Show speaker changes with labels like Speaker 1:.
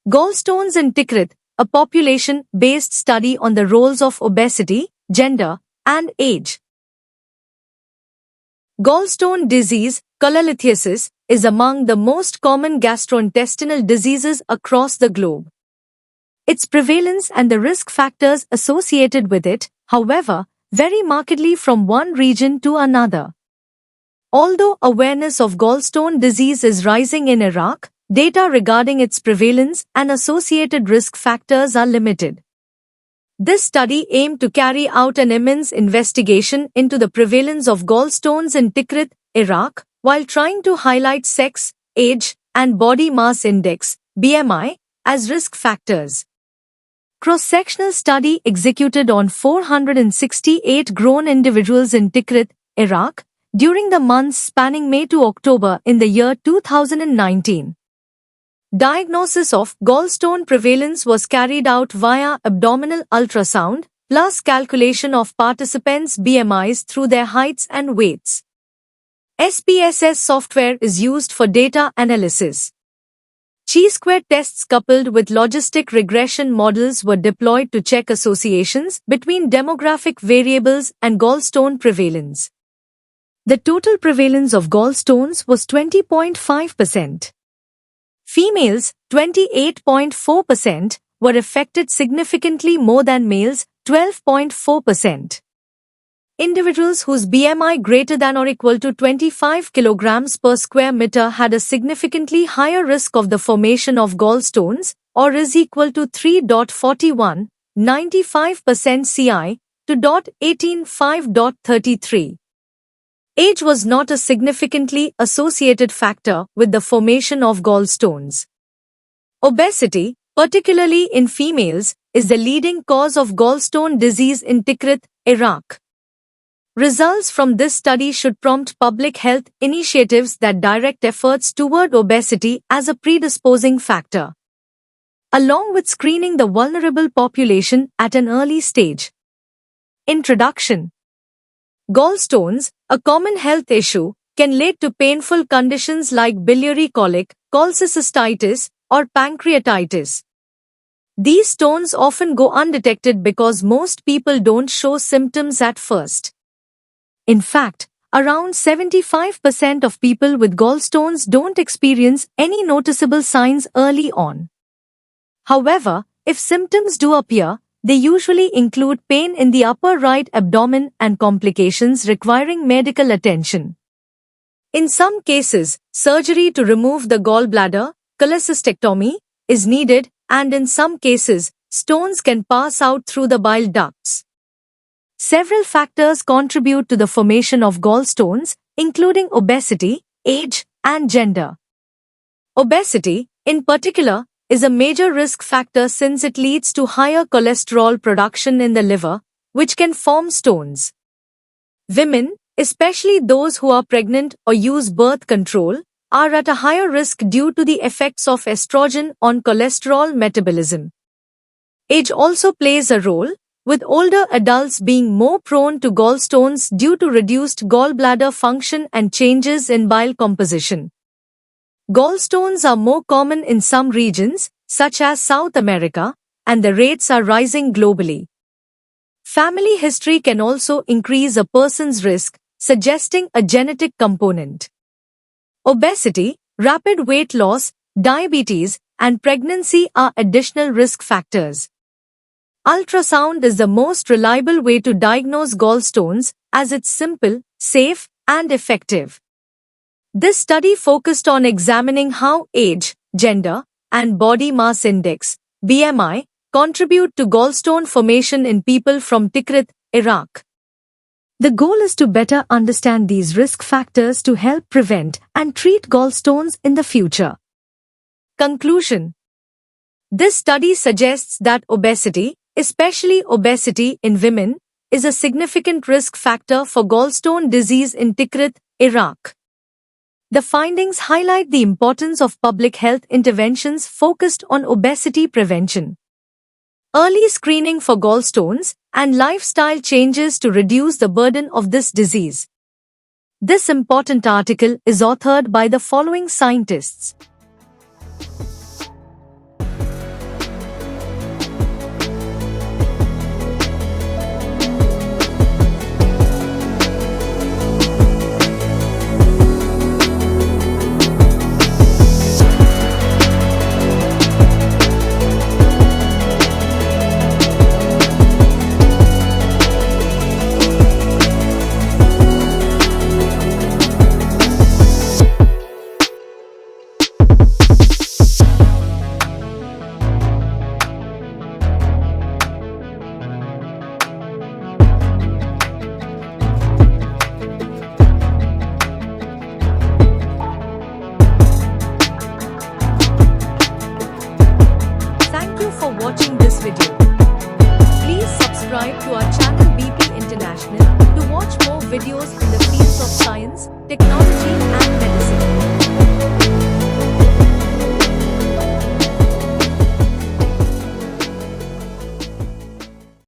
Speaker 1: Gallstones in Tikrit, a population-based study on the roles of obesity, gender, and age. Gallstone disease, cholelithiasis, is among the most common gastrointestinal diseases across the globe. Its prevalence and the risk factors associated with it, however, vary markedly from one region to another. Although awareness of gallstone disease is rising in Iraq, data regarding its prevalence and associated risk factors are limited. This study aimed to carry out an immense investigation into the prevalence of gallstones in Tikrit, Iraq, while trying to highlight sex, age, and body mass index, BMI, as risk factors. Cross-sectional study executed on 468 grown individuals in Tikrit, Iraq, during the months spanning May to October in the year 2019. Diagnosis of gallstone prevalence was carried out via abdominal ultrasound, plus calculation of participants' BMIs through their heights and weights. SPSS software is used for data analysis. Chi-square tests coupled with logistic regression models were deployed to check associations between demographic variables and gallstone prevalence. The total prevalence of gallstones was 20.5%. Females, 28.4%, were affected significantly more than males, 12.4%. Individuals whose BMI greater than or equal to 25 kg per square meter had a significantly higher risk of the formation of gallstones, or is equal to 3.41, 95% CI, to 0.185.33. Age was not a significantly associated factor with the formation of gallstones. Obesity, particularly in females, is the leading cause of gallstone disease in Tikrit, Iraq. Results from this study should prompt public health initiatives that direct efforts toward obesity as a predisposing factor, along with screening the vulnerable population at an early stage. Introduction. Gallstones, a common health issue, can lead to painful conditions like biliary colic, cholecystitis, or pancreatitis. These stones often go undetected because most people don't show symptoms at first. In fact, around 75% of people with gallstones don't experience any noticeable signs early on. However, if symptoms do appear, they usually include pain in the upper right abdomen and complications requiring medical attention. In some cases, surgery to remove the gallbladder, cholecystectomy, is needed, and in some cases, stones can pass out through the bile ducts. Several factors contribute to the formation of gallstones, including obesity, age, and gender. Obesity, in particular, is a major risk factor since it leads to higher cholesterol production in the liver, which can form stones. Women, especially those who are pregnant or use birth control, are at a higher risk due to the effects of estrogen on cholesterol metabolism. Age also plays a role, with older adults being more prone to gallstones due to reduced gallbladder function and changes in bile composition. Gallstones are more common in some regions, such as South America, and the rates are rising globally. Family history can also increase a person's risk, suggesting a genetic component. Obesity, rapid weight loss, diabetes, and pregnancy are additional risk factors. Ultrasound is the most reliable way to diagnose gallstones, as it's simple, safe, and effective. This study focused on examining how age, gender, and body mass index, BMI, contribute to gallstone formation in people from Tikrit, Iraq. The goal is to better understand these risk factors to help prevent and treat gallstones in the future. Conclusion. This study suggests that obesity, especially obesity in women, is a significant risk factor for gallstone disease in Tikrit, Iraq. The findings highlight the importance of public health interventions focused on obesity prevention, early screening for gallstones, and lifestyle changes to reduce the burden of this disease. This important article is authored by the following scientists: watching this video. Please subscribe to our channel BP International to watch more videos in the fields of science, technology,